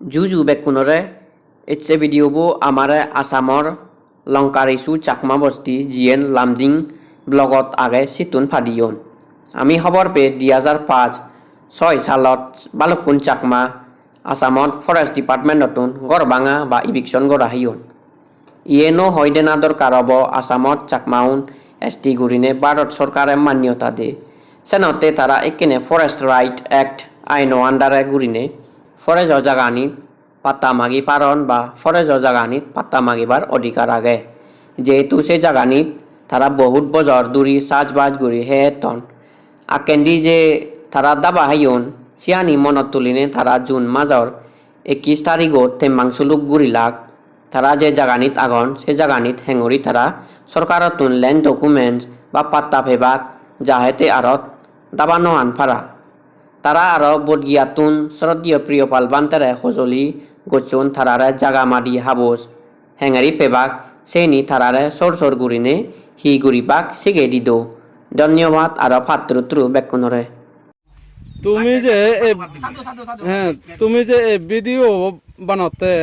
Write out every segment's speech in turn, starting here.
Juju bekunore itse video bo amare asamor longkarisu chakma bosti jien lamding blogot age situn phadiyon ami hobor pe 2005 6 সালত balukun chakma asamot forest department notun gorbanga ba eviction gora hiyon ieno hoidena দরকার হব আসামত চাকমাউন ST গুরিনে Bharat সরকারে মান্যতা দে সেনতে তারা একেনে forest right act আইন আন্ডারে গুরিনে forage জাগানি পাত্তা মাগি পারন বা ফরেজ জাগানিত পাত্তা মাগিবার অধিকার আগে যেহেতু সে জাগানিত তারা বহুত বছর দূরি সাজবাজ গুরি হেতন আকেন্দি যে তারা দাবা হাইয়ন সিয়ানি মনত তুলিনে তারা জুন মাজর 21 তারিখত তেমাংসুলুক গুরিলাক তারা যে জাগানিত আগন সে জাগানিত হেঙরি তারা সরকারতুন ল্যান্ড ডকুমেন্টস বা পাত্তা ফেবাক যাহেতে আরত দাবানো আনফারা তারা আরো বদগিয়াতুন শরদীয় প্রিয়পাল বান্তারে হজলি গচুন তারারে জাগা মাদি হাবস হেঙরি ফেবাক সেনি তারারে সর গুরিনে হি গুরিবাক সিগে দিদ ধন্যবাদ আরো ফাত্রুত্রু বেকুনরে তুমি যে ভিডিও বানাতে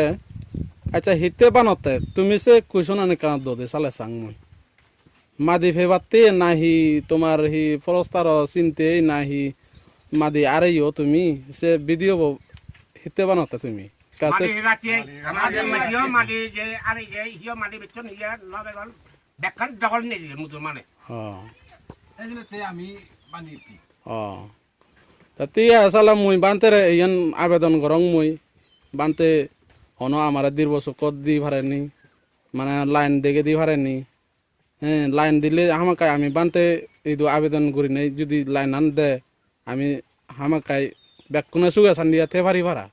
আচ্ছা হিতে বানাতে তুমি সে কুইশন আনে কান দে সালে সাং মই মাদি ফেবাতে নাহি তোমার হি ফরস্তার চিনতে নাহি মাদি আরেও তুমি সে ভিডিও হিতে বানাতে তুমি কাছে মাদি ফেবাতে আমাদের ভিডিও মাদি যে আরে যে হিও মাদি বিচন হিয়া লবে গল দেখান দখল নে দিলে মুসলমানে হ্যাঁ এজনেতে আমি বানিতি হ্যাঁ তাতে আসলে মই বানতে ইয়ান আবেদন করং মই বানতে হনো আমার দীর্ঘ কত দি ভারেনি মানে লাইন দেখে দি ভারেনি হ্যাঁ লাইন দিলে হামাকায় আমি বানতে এই আবেদন করি নাই যদি লাইন আন দে আমি হামাকায় ব্যাকুনে সুগা সান্দিয়া তে ভারি ভাড়া